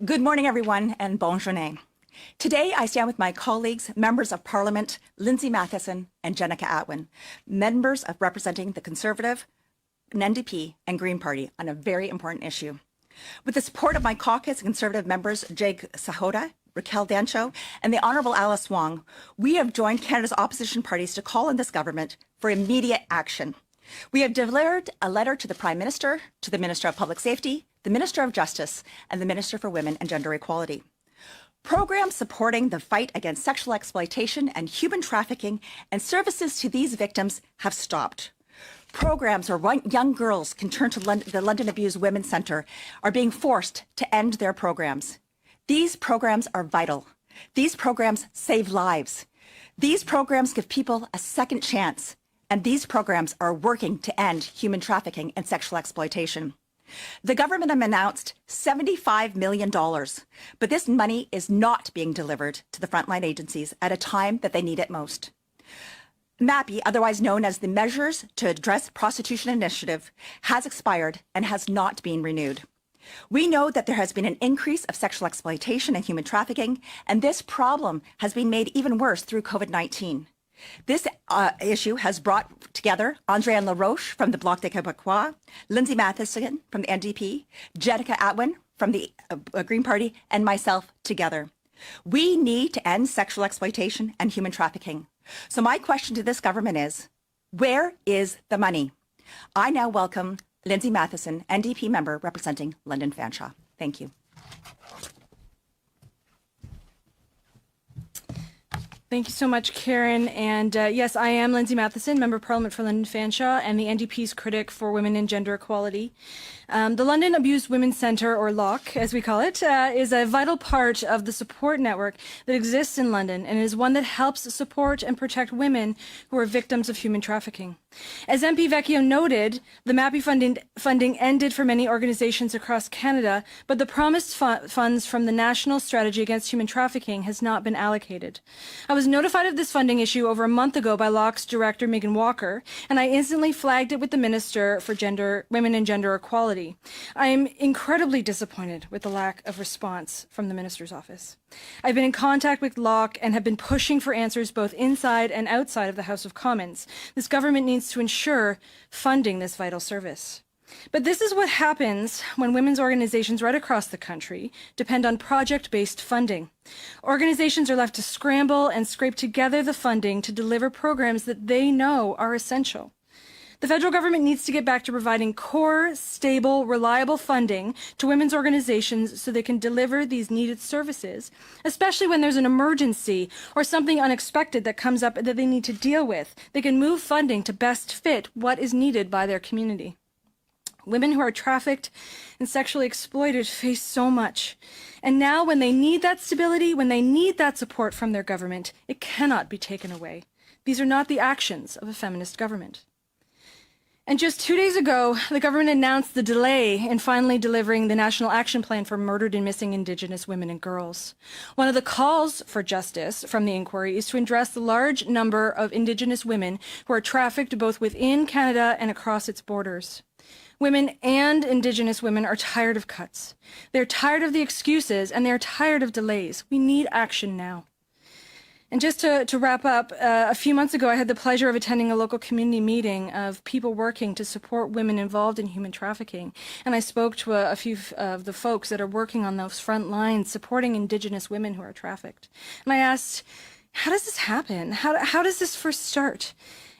Good morning, everyone, and bon journée. Today, I stand with my colleagues, members of Parliament, Lindsay Mathyssen and Jenica Atwin, members of representing the Conservative, NDP, and Green Party on a very important issue. With the support of my caucus and Conservative members, Jake Sahota, Raquel Dancho, and the Honourable Alice Wong, we have joined Canada's opposition parties to call on this government for immediate action. We have delivered a letter to the Prime Minister, to the Minister of Public Safety, the Minister of Justice, and the Minister for Women and Gender Equality. Programs supporting the fight against sexual exploitation and human trafficking and services to these victims have stopped. Programs where young girls can turn to the London Abused Women's Centre are being forced to end their programs. These programs are vital. These programs save lives. These programs give people a second chance. And these programs are working to end human trafficking and sexual exploitation. The government have announced $75 million, but this money is not being delivered to the frontline agencies at a time that they need it most. MAPI, otherwise known as the Measures to Address Prostitution Initiative, has expired and has not been renewed. We know that there has been an increase of sexual exploitation and human trafficking, and this problem has been made even worse through COVID-19. This issue has brought together Andréanne Larouche from the Bloc Québécois, Lindsay Mathyssen from the NDP, Jenica Atwin from the Green Party, and myself together. We need to end sexual exploitation and human trafficking. So my question to this government is, where is the money? I now welcome Lindsay Mathyssen, NDP member representing London Fanshawe. Thank you. Thank you so much, Karen. And yes, I am Lindsay Mathyssen, Member of Parliament for London Fanshawe and the NDP's critic for women and gender equality. The London Abused Women's Centre, or LOC, as we call it, is a vital part of the support network that exists in London and is one that helps support and protect women who are victims of human trafficking. As MP Vecchio noted, the MAPI funding ended for many organizations across Canada, but the promised funds from the National Strategy Against Human Trafficking has not been allocated. I was notified of this funding issue over a month ago by LOC's director, Megan Walker, and I instantly flagged it with the Minister for Women and Gender Equality. I am incredibly disappointed with the lack of response from the Minister's office. I've been in contact with LOC and have been pushing for answers both inside and outside of the House of Commons. This government needs to ensure funding this vital service. But this is what happens when women's organizations right across the country depend on project-based funding. Organizations are left to scramble and scrape together the funding to deliver programs that they know are essential. The federal government needs to get back to providing core, stable, reliable funding to women's organizations so they can deliver these needed services, especially when there's an emergency or something unexpected that comes up that they need to deal with. They can move funding to best fit what is needed by their community. Women who are trafficked and sexually exploited face so much. And now when they need that stability, when they need that support from their government, it cannot be taken away. These are not the actions of a feminist government. And just 2 days ago, the government announced the delay in finally delivering the National Action Plan for Murdered and Missing Indigenous Women and Girls. One of the calls for justice from the inquiry is to address the large number of Indigenous women who are trafficked both within Canada and across its borders. Women and Indigenous women are tired of cuts. They're tired of the excuses and they're tired of delays. We need action now. And just to wrap up, a few months ago, I had the pleasure of attending a local community meeting of people working to support women involved in human trafficking. And I spoke to a few of the folks that are working on those front lines supporting Indigenous women who are trafficked. And I asked, how does this happen? How does this first start?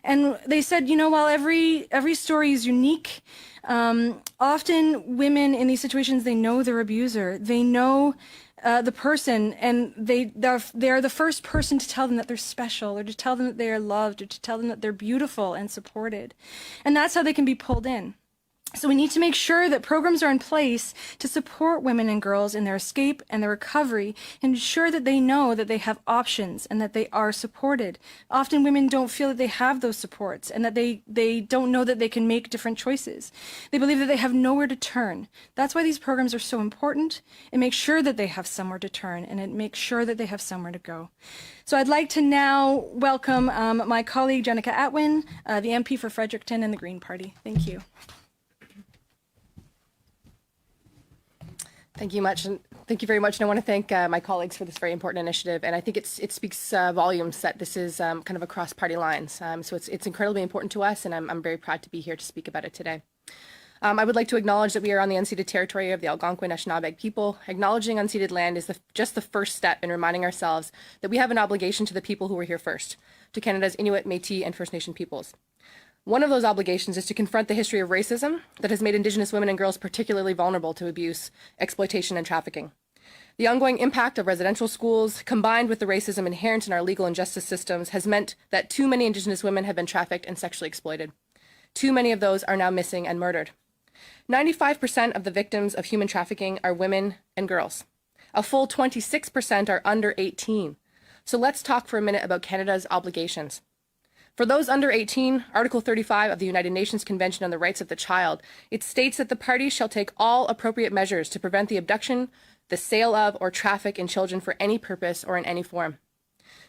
And they said, you know, while every story is unique, often women in these situations, they know their abuser. They know the person, and they are the first person to tell them that they're special, or to tell them that they are loved, or to tell them that they're beautiful and supported. And that's how they can be pulled in. So we need to make sure that programs are in place to support women and girls in their escape and their recovery, and ensure that they know that they have options and that they are supported. Often women don't feel that they have those supports and that they don't know that they can make different choices. They believe that they have nowhere to turn. That's why these programs are so important. It makes sure that they have somewhere to turn, and it makes sure that they have somewhere to go. So I'd like to now welcome my colleague Jenica Atwin, the MP for Fredericton and the Green Party. Thank you. Thank you much, and Thank you very much. And I want to thank my colleagues for this very important initiative. And I think it speaks volumes that this is kind of across party lines. So it's incredibly important to us, and I'm very proud to be here to speak about it today. I would like to acknowledge that we are on the unceded territory of the Algonquin Anishinaabe people. Acknowledging unceded land is just the first step in reminding ourselves that we have an obligation to the people who were here first, to Canada's Inuit, Métis, and First Nation peoples. One of those obligations is to confront the history of racism that has made Indigenous women and girls particularly vulnerable to abuse, exploitation, and trafficking. The ongoing impact of residential schools, combined with the racism inherent in our legal and justice systems, has meant that too many Indigenous women have been trafficked and sexually exploited. Too many of those are now missing and murdered. 95% of the victims of human trafficking are women and girls. A full 26% are under 18. So let's talk for a minute about Canada's obligations. For those under 18, Article 35 of the United Nations Convention on the Rights of the Child, it states that the parties shall take all appropriate measures to prevent the abduction, the sale of, or traffic in children for any purpose or in any form.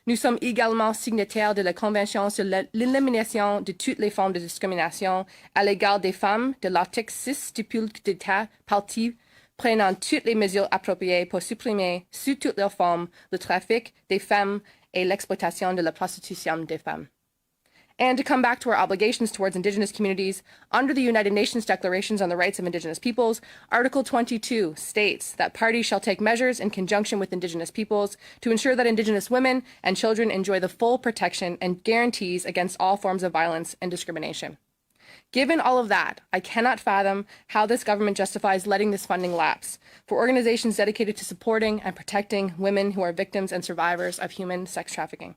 Nous sommes également signataires de la Convention sur l'élimination de toutes les formes de discrimination à l'égard des femmes de l'article 6 stipule que l'État partie prenant toutes les mesures appropriées pour supprimer sous toutes leurs formes le trafic des femmes et l'exploitation de la prostitution des femmes. And to come back to our obligations towards Indigenous communities, under the United Nations Declarations on the Rights of Indigenous Peoples, Article 22 states that parties shall take measures in conjunction with Indigenous peoples to ensure that Indigenous women and children enjoy the full protection and guarantees against all forms of violence and discrimination. Given all of that, I cannot fathom how this government justifies letting this funding lapse for organizations dedicated to supporting and protecting women who are victims and survivors of human sex trafficking.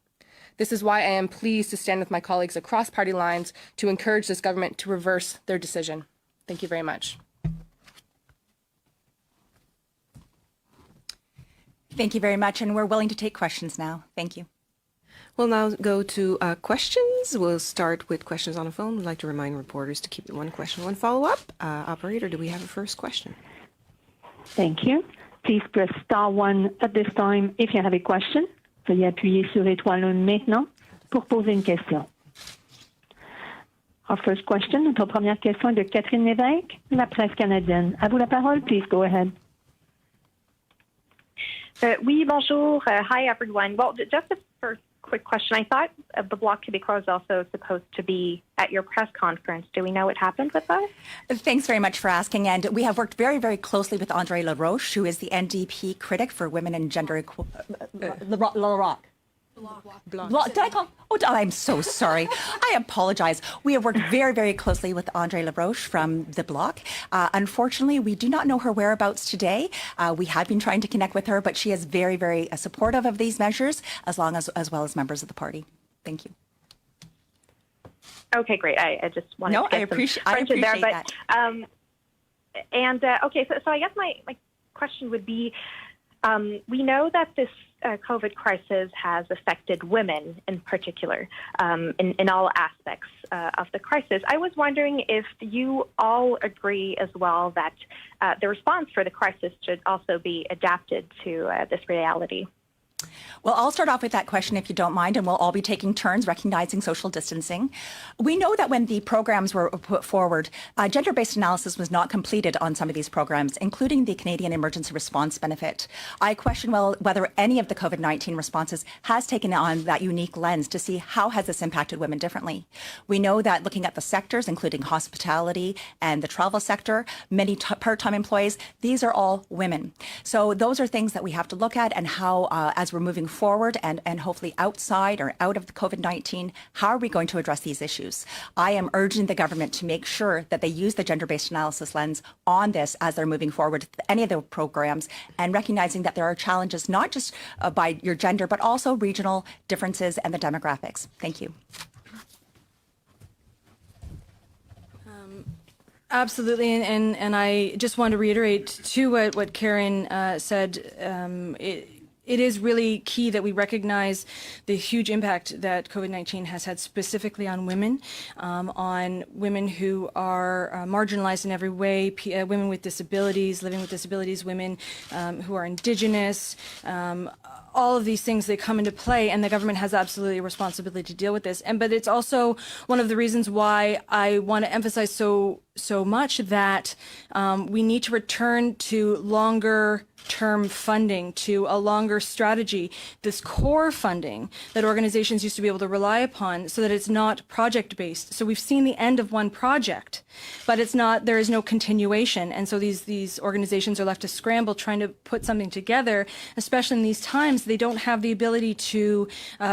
This is why I am pleased to stand with my colleagues across party lines to encourage this government to reverse their decision. Thank you very much. Thank you very much, and we're willing to take questions now. Thank you. We'll now go to questions. We'll start with questions on the phone. We'd like to remind reporters to keep it one question, one follow-up. Operator, do we have a first question? Thank you. Please press star one at this time if you have a question. Veuillez appuyer sur étoile 1 maintenant pour poser une question. Our first question, notre première question est de Catherine Lévesque, la presse canadienne. À vous la parole, please go ahead. Oui, bonjour. Hi, everyone. Well, just a first quick question. I thought the Bloc Québécois was also supposed to be at your press conference. Do we know what happened with that? Thanks very much for asking. And we have worked very, very closely with Andréanne Larouche, who is the NDP critic for women and gender equality. Bloc. Did I call? Oh, I'm so sorry. I apologize. We have worked very, very closely with Andréanne Larouche from the Bloc. Unfortunately, we do not know her whereabouts today. We have been trying to connect with her, but she is very, very supportive of these measures, as well as members of the party. Thank you. Okay, great. I just wanted to get I appreciate there, but, that. Okay, so I guess my question would be, we know that this COVID crisis has affected women in particular in all aspects of the crisis. I was wondering if you all agree as well that the response for the crisis should also be adapted to this reality. Well, I'll start off with that question, if you don't mind, and we'll all be taking turns recognizing social distancing. We know that when the programs were put forward, gender-based analysis was not completed on some of these programs, including the Canadian Emergency Response Benefit. I question whether any of the COVID-19 responses has taken on that unique lens to see how has this impacted women differently. We know that looking at the sectors, including hospitality and the travel sector, many part-time employees, these are all women. So those are things that we have to look at, and how, as we're moving forward and hopefully outside or out of the COVID-19, how are we going to address these issues? I am urging the government to make sure that they use the gender-based analysis lens on this as they're moving forward with any of the programs, and recognizing that there are challenges not just by your gender, but also regional differences and the demographics. Thank you. Absolutely, and I just want to reiterate too what Karen said. It is really key that we recognize the huge impact that COVID-19 has had specifically on women who are marginalized in every way, women with disabilities, living with disabilities, women who are Indigenous. All of these things, they come into play, and the government has absolutely a responsibility to deal with this. But it's also one of the reasons why I want to emphasize so much that we need to return to longer term funding to a longer strategy, this core funding that organizations used to be able to rely upon so that it's not project-based. So we've seen the end of one project, but there is no continuation. And so these organizations are left to scramble trying to put something together, especially in these times. They don't have the ability to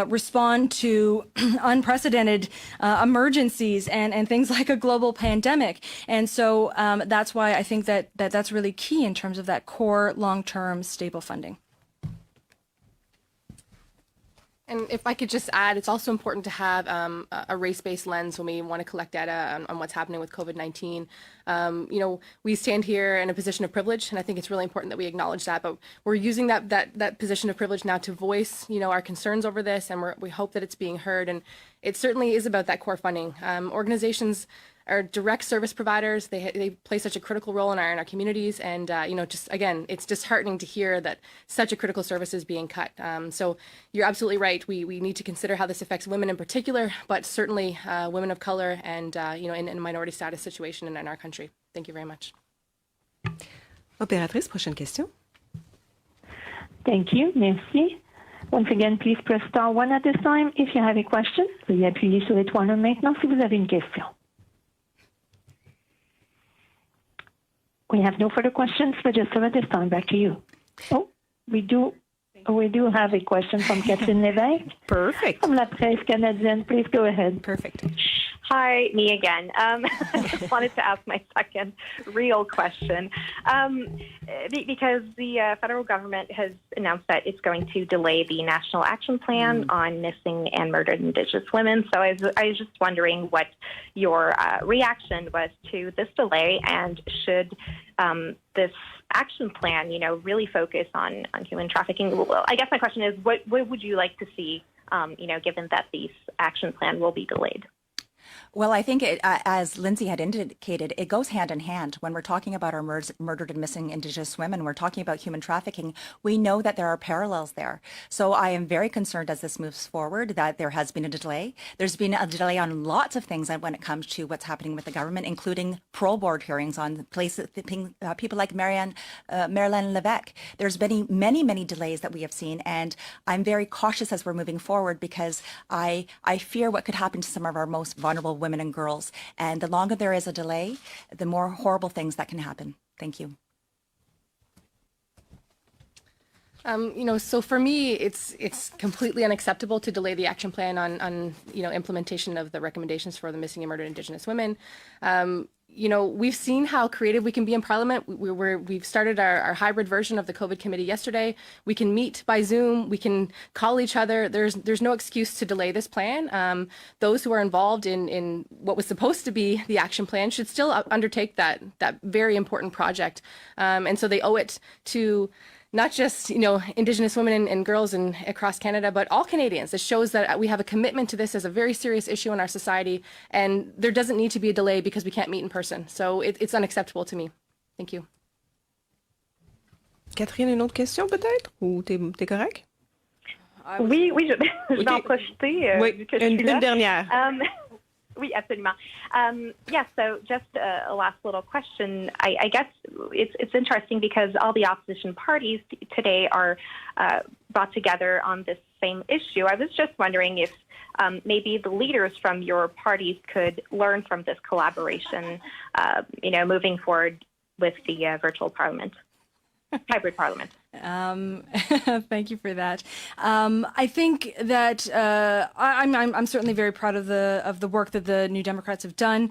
respond to unprecedented emergencies and things like a global pandemic. And so that's why I think that's really key in terms of that core long-term stable funding. And if I could just add, it's also important to have a race-based lens when we want to collect data on what's happening with COVID-19. We stand here in a position of privilege, and I think it's really important that we acknowledge that. But we're using that position of privilege now to voice, our concerns over this, and we hope that it's being heard. And it certainly is about that core funding. Organizations are direct service providers. They play such a critical role in our communities, and just again, it's disheartening to hear that such a critical service is being cut. So you're absolutely right. We need to consider how this affects women in particular, but certainly women of color and in a minority status situation in our country. Thank you very much. Opératrice, prochaine question. Thank you. Merci. Once again, please press star 1 at this time if you have a question. Veuillez appuyer sur l'étoile 1 maintenant si vous avez une question. We have no further questions registered at this time. Back to you. Oh, we do have a question from Catherine Lévesque. Perfect. From La Presse canadienne. Please go ahead. Perfect. Hi, me again. I just wanted to ask my second real question because the federal government has announced that it's going to delay the National Action Plan on missing and murdered Indigenous women. So I was just wondering what your reaction was to this delay, and should this action plan, really focus on human trafficking? Well, I guess my question is, what would you like to see, given that this action plan will be delayed? Well, I think as Lindsay had indicated, it goes hand in hand. When we're talking about our murdered and missing Indigenous women, we're talking about human trafficking. We know that there are parallels there. So I am very concerned as this moves forward that there has been a delay. There's been a delay on lots of things when it comes to what's happening with the government, including parole board hearings on places, people like Marilyn Levesque. There's been many delays that we have seen, and I'm very cautious as we're moving forward because I fear what could happen to some of our most vulnerable women and girls. And the longer there is a delay, the more horrible things that can happen. Thank you. So for me, it's completely unacceptable to delay the action plan on implementation of the recommendations for the missing and murdered Indigenous women. We've seen how creative we can be in Parliament. We've started our hybrid version of the COVID committee yesterday. We can meet by Zoom. We can call each other. There's no excuse to delay this plan. Those who are involved in what was supposed to be the action plan should still undertake that very important project. And so they owe it to not just, Indigenous women and girls across Canada, but all Canadians. It shows that we have a commitment to this as a very serious issue in our society, and there doesn't need to be a delay because we can't meet in person. So it's unacceptable to me. Thank you. Catherine, une autre question peut-être? Ou t'es correct? Oui, je vais en profiter. Vu que je suis là. Une dernière. Oui, absolument. So just a last little question. I guess it's interesting because all the opposition parties today are brought together on this same issue. I was just wondering if maybe the leaders from your parties could learn from this collaboration, moving forward with the virtual parliament, hybrid parliament. Thank you for that. I think that I'm certainly very proud of the work that the New Democrats have done,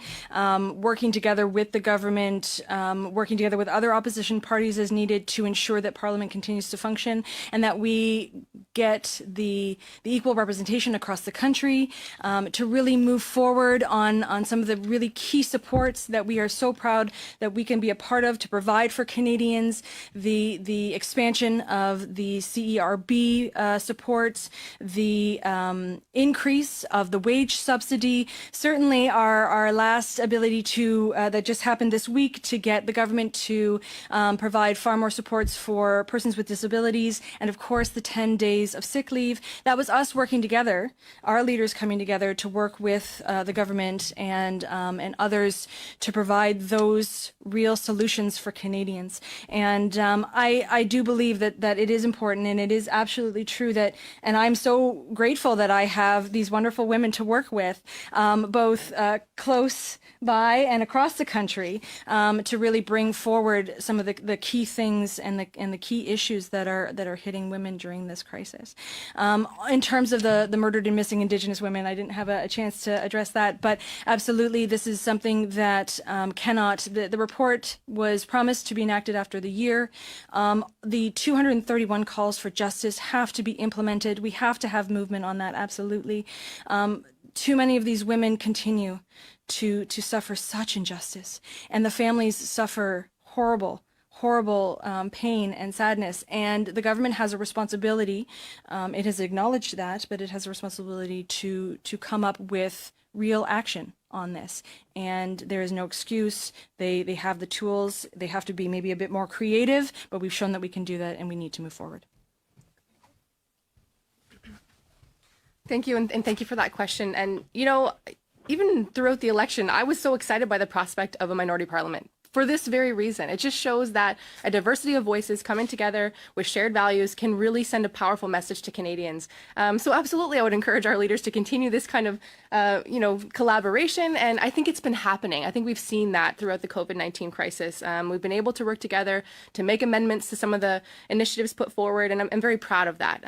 working together with the government, working together with other opposition parties as needed to ensure that Parliament continues to function and that we get the equal representation across the country, to really move forward on some of the really key supports that we are so proud that we can be a part of to provide for Canadians, the expansion expansion of the CERB supports, the increase of the wage subsidy, certainly our last ability to, that just happened this week, to get the government to provide far more supports for persons with disabilities, and of course the 10 days of sick leave. That was us working together, our leaders coming together to work with the government and others to provide those real solutions for Canadians. And I do believe that it is important, and it is absolutely true that, and I'm so grateful that I have these wonderful women to work with, both close by and across the country, to really bring forward some of the key things and the key issues that are hitting women during this crisis. In terms of the murdered and missing Indigenous women, I didn't have a chance to address that, but absolutely this is something that the report was promised to be enacted after the year. The 231 calls for justice have to be implemented. We have to have movement on that, absolutely. Too many of these women continue to suffer such injustice, and the families suffer horrible pain and sadness, and the government has a responsibility. It has acknowledged that, but it has a responsibility to come up with real action on this. And there is no excuse. They have the tools. They have to be maybe a bit more creative, but we've shown that we can do that, and we need to move forward. Thank you, and thank you for that question. And, even throughout the election, I was so excited by the prospect of a minority parliament. For this very reason, it just shows that a diversity of voices coming together with shared values can really send a powerful message to Canadians. So absolutely, I would encourage our leaders to continue this kind of, collaboration. And I think it's been happening. I think we've seen that throughout the COVID-19 crisis. We've been able to work together to make amendments to some of the initiatives put forward, and I'm very proud of that.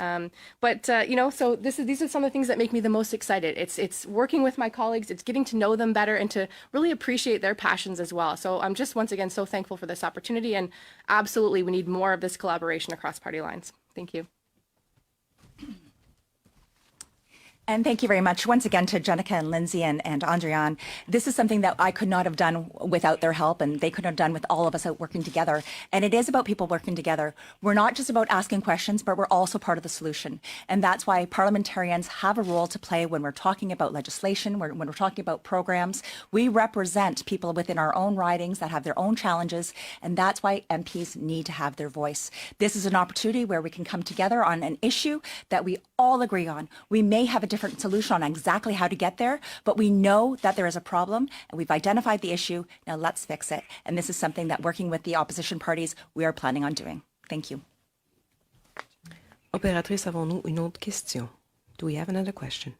So these are some of the things that make me the most excited. It's working with my colleagues, it's getting to know them better, and to really appreciate their passions as well. So I'm just once again so thankful for this opportunity, and absolutely we need more of this collaboration across party lines. Thank you. And thank you very much once again to Jenica and Lindsay and Andréanne. This is something that I could not have done without their help, and they couldn't have done with all of us out working together. And it is about people working together. We're not just about asking questions, but we're also part of the solution. And that's why parliamentarians have a role to play when we're talking about legislation, when we're talking about programs. We represent people within our own ridings that have their own challenges, and that's why MPs need to have their voice. This is an opportunity where we can come together on an issue that we all agree on. We may have a different solution on exactly how to get there, but we know that there is a problem and we've identified the issue. Now let's fix it. And this is something that, working with the opposition parties, we are planning on doing. Thank you. Opératrice, avons-nous une autre question? Do we have another question?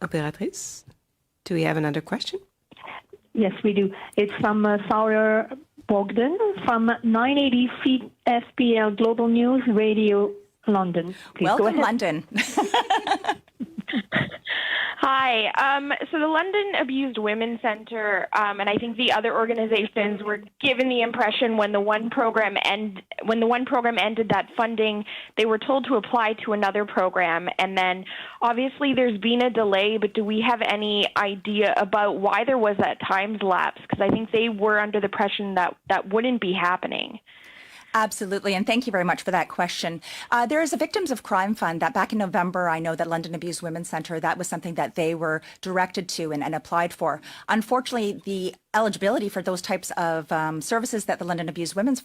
Opératrice, do we have another question? Yes, we do. It's from Sauer Bogdan from 980 FPL Global News Radio, London. Please Welcome, go ahead. London. Hi. So the London Abused Women Centre, and I think the other organizations, were given the impression when the one program ended that funding, they were told to apply to another program, and then obviously there's been a delay. But do we have any idea about why there was that time lapse? Because I think they were under the impression that that wouldn't be happening. Absolutely, and thank you very much for that question. There is a Victims of Crime Fund that back in November, I know that London Abused Women's Centre, that was something that they were directed to and applied for. Unfortunately, the eligibility for those types of services that the London Abused Women's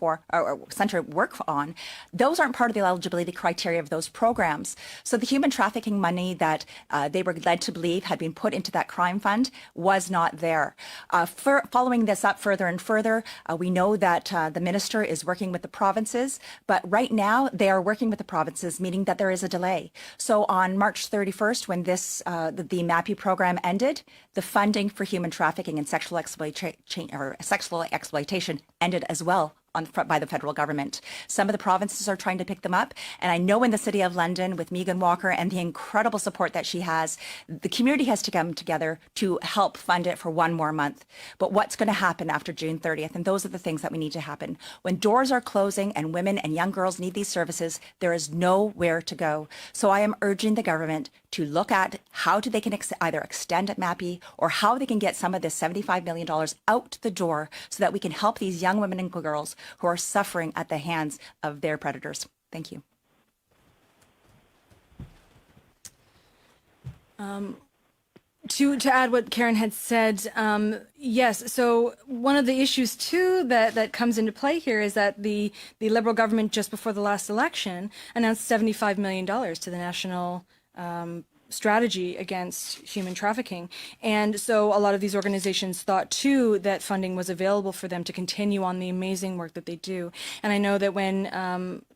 Centre work on, those aren't part of the eligibility criteria of those programs. So the human trafficking money that they were led to believe had been put into that crime fund was not there. Following this up further and further, we know that the minister is working with the provinces, but right now they are working with the provinces, meaning that there is a delay. So on March 31st, when this the MAPI program ended, the funding for human trafficking and sexual exploitation ended as well by the federal government. Some of the provinces are trying to pick them up. And I know in the City of London, with Megan Walker and the incredible support that she has, the community has to come together to help fund it for one more month. But what's going to happen after June 30th? And those are the things that we need to happen. When doors are closing and women and young girls need these services, there is nowhere to go. So I am urging the government to look at how they can either extend at MAPI or how they can get some of this $75 million out the door so that we can help these young women and girls who are suffering at the hands of their predators. Thank you. To add what Karen had said, yes, so one of the issues too that comes into play here is that the Liberal government just before the last election announced $75 million to the national strategy against human trafficking. And so a lot of these organizations thought too that funding was available for them to continue on the amazing work that they do. And I know that when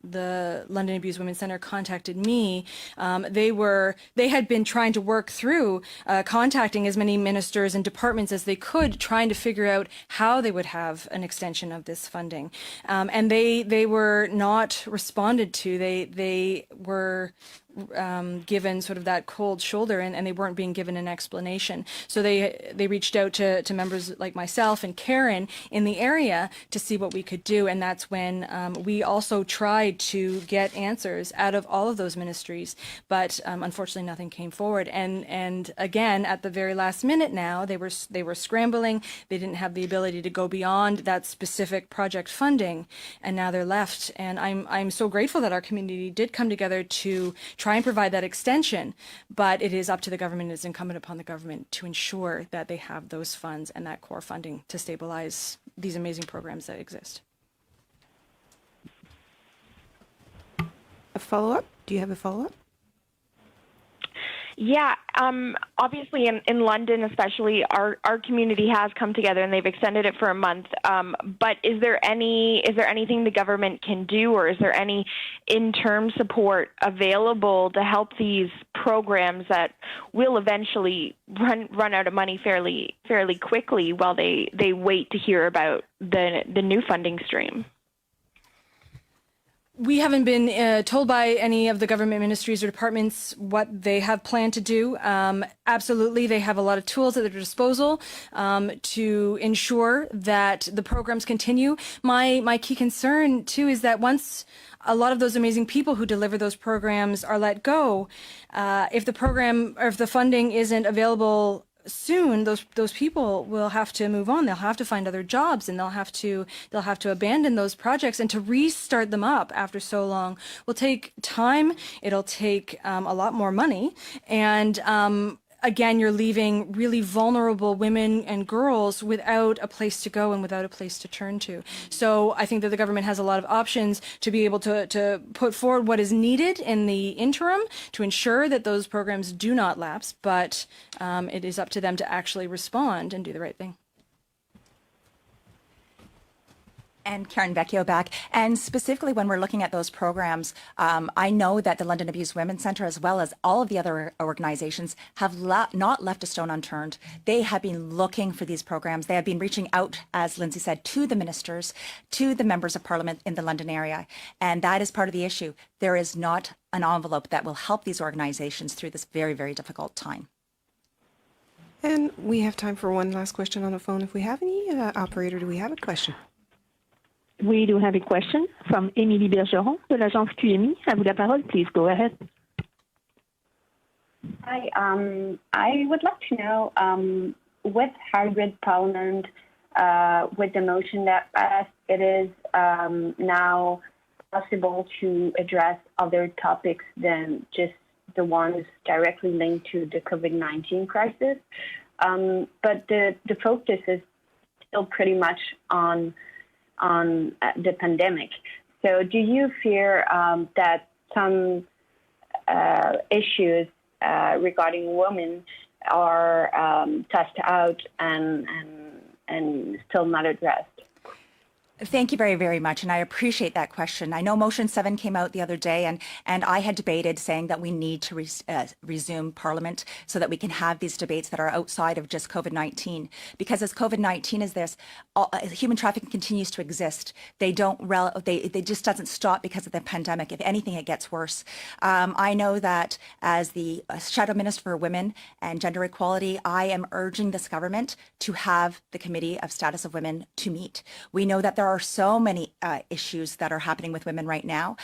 the London Abused Women's Centre contacted me, they had been trying to work through contacting as many ministers and departments as they could, trying to figure out how they would have an extension of this funding. And they were not responded to. They were given sort of that cold shoulder, and they weren't being given an explanation. So they reached out to members like myself and Karen in the area to see what we could do. And that's when we also tried to get answers out of all of those ministries. But unfortunately, nothing came forward. And again, at the very last minute now, they were scrambling. They didn't have the ability to go beyond that specific project funding. And now they're left. And I'm so grateful that our community did come together to try and provide that extension, but it is up to the government, it's incumbent upon the government to ensure that they have those funds and that core funding to stabilize these amazing programs that exist. A follow-up? Do you have a follow-up? Yeah, obviously in London especially, our community has come together and they've extended it for a month. But is there anything the government can do, or is there any interim support available to help these programs that will eventually run out of money fairly quickly while they wait to hear about the new funding stream? We haven't been told by any of the government ministries or departments what they have planned to do. Absolutely, they have a lot of tools at their disposal to ensure that the programs continue. My key concern, too, is that once a lot of those amazing people who deliver those programs are let go, if the funding isn't available soon, those people will have to move on. They'll have to find other jobs, and they'll have to abandon those projects, and to restart them up after so long will take time. It'll take a lot more money, and again, you're leaving really vulnerable women and girls without a place to go and without a place to turn to. So I think that the government has a lot of options to be able to put forward what is needed in the interim to ensure that those programs do not lapse, but it is up to them to actually respond and do the right thing. And Karen Vecchio back. And specifically when we're looking at those programs, I know that the London Abused Women's Centre, as well as all of the other organizations, have not left a stone unturned. They have been looking for these programs. They have been reaching out, as Lindsay said, to the ministers, to the members of parliament in the London area. And that is part of the issue. There is not an envelope that will help these organizations through this very, very difficult time. And we have time for one last question on the phone if we have any. Operator, do we have a question? We do have a question from Émilie Bergeron de l'agence QMI. À vous la parole, please go ahead. Hi, I would like to know, with hybrid parliament, with the motion that passed, it is now possible to address other topics than just the ones directly linked to the COVID-19 crisis. But the focus is still pretty much on the pandemic. So do you fear that some issues regarding women are tossed out and still not addressed? Thank you very, very much, and I appreciate that question. I know Motion 7 came out the other day, and I had debated saying that we need to resume Parliament so that we can have these debates that are outside of just COVID-19. Because as COVID-19 is this, human trafficking continues to exist. They just doesn't stop because of the pandemic. If anything, it gets worse. I know that as the Shadow Minister for Women and Gender Equality, I am urging this government to have the Committee of Status of Women to meet. We know that there are so many issues that are happening with women right now,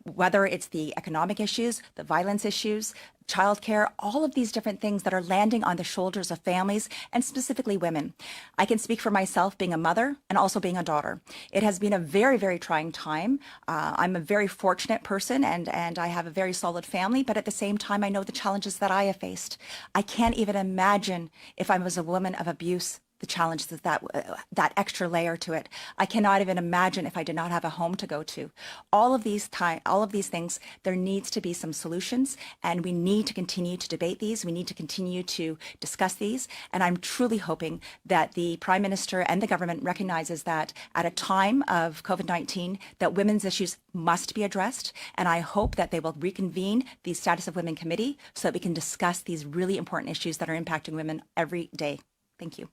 whether it's the economic issues, the violence issues, childcare, all of these different things that are landing on the shoulders of families and specifically women. I can speak for myself being a mother and also being a daughter. It has been a very, very trying time. I'm a very fortunate person and I have a very solid family, but at the same time, I know the challenges that I have faced. I can't even imagine if I was a woman of abuse, the challenge that extra layer to it. I cannot even imagine if I did not have a home to go to. All of these things, there needs to be some solutions, and we need to continue to debate these. We need to continue to discuss these, and I'm truly hoping that the Prime Minister and the government recognizes that at a time of COVID-19, that women's issues must be addressed, and I hope that they will reconvene the Status of Women Committee so that we can discuss these really important issues that are impacting women every day. Thank you.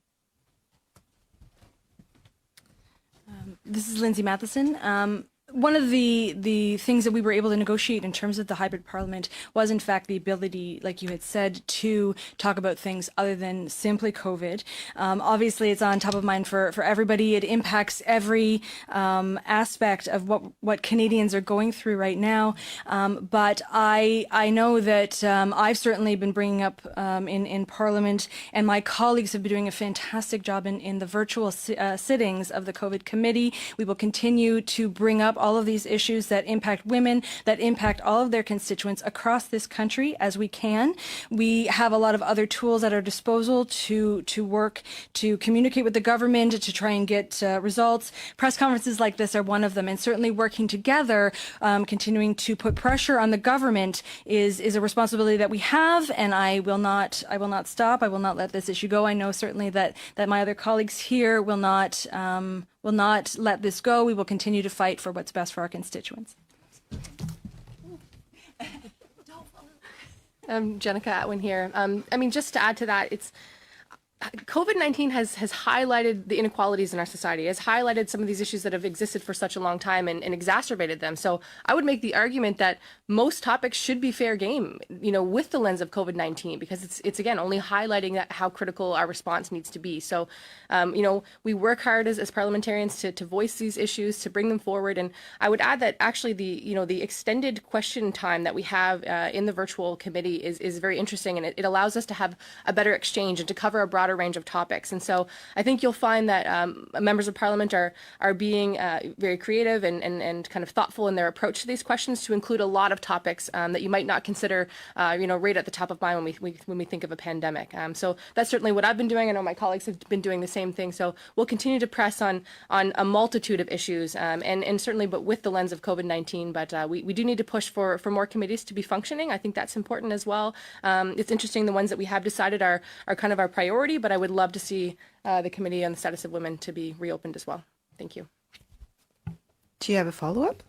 This is Lindsay Mathyssen. One of the things that we were able to negotiate in terms of the hybrid parliament was, in fact, the ability, like you had said, to talk about things other than simply COVID. Obviously, it's on top of mind for everybody. It impacts every aspect of what Canadians are going through right now. But I know that I've certainly been bringing up in Parliament, and my colleagues have been doing a fantastic job in the virtual sittings of the COVID committee. We will continue to bring up all of these issues that impact women, that impact all of their constituents across this country as we can. We have a lot of other tools at our disposal to work, to communicate with the government, to try and get results. Press conferences like this are one of them, and certainly working together, continuing to put pressure on the government is a responsibility that we have, and I will not stop. I will not let this issue go. I know certainly that my other colleagues here will not let this go. We will continue to fight for what's best for our constituents. Jenica Atwin here. Just to add to that, it's COVID-19 has highlighted the inequalities in our society, has highlighted some of these issues that have existed for such a long time and exacerbated them. So I would make the argument that most topics should be fair game, with the lens of COVID-19, because it's again, only highlighting how critical our response needs to be. So, we work hard as parliamentarians to voice these issues, to bring them forward. And I would add that actually the extended question time that we have in the virtual committee is very interesting, and it allows us to have a better exchange and to cover a broader range of topics. And so I think you'll find that members of Parliament are being very creative and kind of thoughtful in their approach to these questions to include a lot of topics that you might not consider, right at the top of mind when we think of a pandemic. So that's certainly what I've been doing. I know my colleagues have been doing the same thing. So we'll continue to press on a multitude of issues, and certainly, but with the lens of COVID-19. But we do need to push for more committees to be functioning. I think that's important as well. It's interesting, the ones that we have decided are kind of our priority, but I would love to see the Committee on the Status of Women to be reopened as well. Thank you. Do you have a follow-up?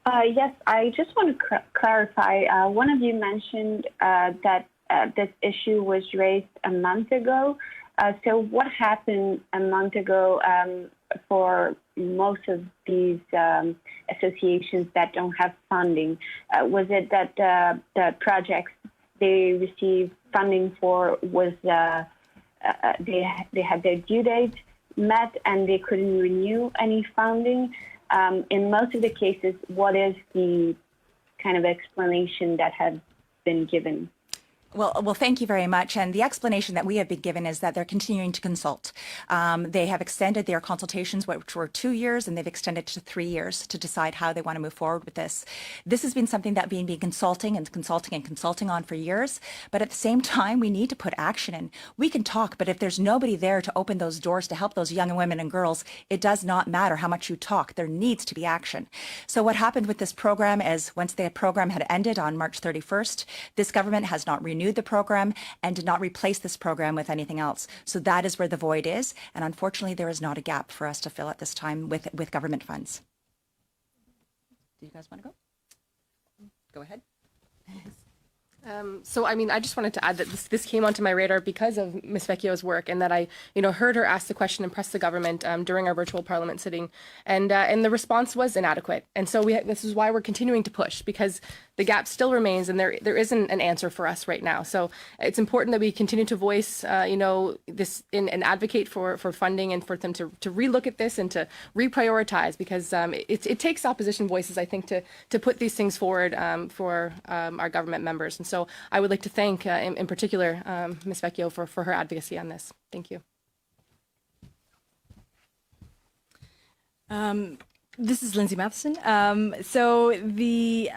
Yes, I just want to clarify. One of you mentioned that this issue was raised a month ago. So what happened a month ago for most of these associations that don't have funding? Was it that the projects they received funding for was they had their due date met and they couldn't renew any funding? In most of the cases, what is the kind of explanation that has been given? Well, thank you very much. And the explanation that we have been given is that they're continuing to consult. They have extended their consultations, which were 2 years, and they've extended to 3 years to decide how they want to move forward with this. This has been something that we've been consulting on for years. But at the same time, we need to put action in. We can talk, but if there's nobody there to open those doors to help those young women and girls, it does not matter how much you talk. There needs to be action. So what happened with this program is once the program had ended on March 31st, this government has not renewed the program and did not replace this program with anything else. So that is where the void is. And unfortunately, there is not a gap for us to fill at this time with government funds. Do you guys want to go? Go ahead. I just wanted to add that this came onto my radar because of Ms. Vecchio's work, and that I, heard her ask the question and press the government during our virtual parliament sitting, and the response was inadequate. And so this is why we're continuing to push, because the gap still remains, and there isn't an answer for us right now. So it's important that we continue to voice, this and advocate for funding and for them to relook at this and to reprioritize, because it takes opposition voices, I think, to put these things forward for our government members. And so I would like to thank, in particular, Ms. Vecchio for her advocacy on this. Thank you. This is Lindsay Mathyssen. So the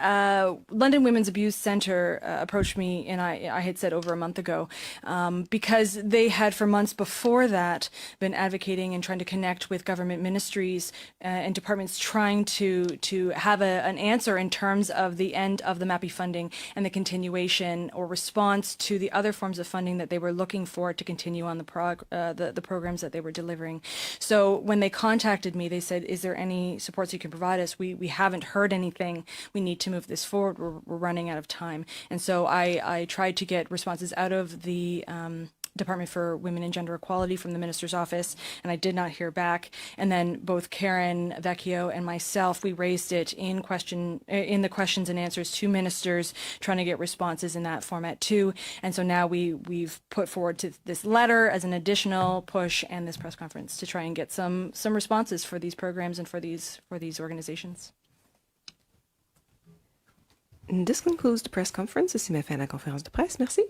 London Women's Abuse Centre approached me, and I had said over a month ago, because they had for months before that been advocating and trying to connect with government ministries and departments, trying to have an answer in terms of the end of the MAPI funding and the continuation or response to the other forms of funding that they were looking for to continue on the programs that they were delivering. So when they contacted me, they said, "Is there any supports you can provide us? We haven't heard anything. We need to move this forward. We're running out of time." And so I tried to get responses out of the Department for Women and Gender Equality from the Minister's Office, and I did not hear back. And then both Karen Vecchio and myself, we raised it in the questions and answers to ministers, trying to get responses in that format too. And so now we've put forward to this letter as an additional push and this press conference to try and get some responses for these programs and for these organizations. This concludes the press conference. Ceci met fin à la conférence de presse. Merci.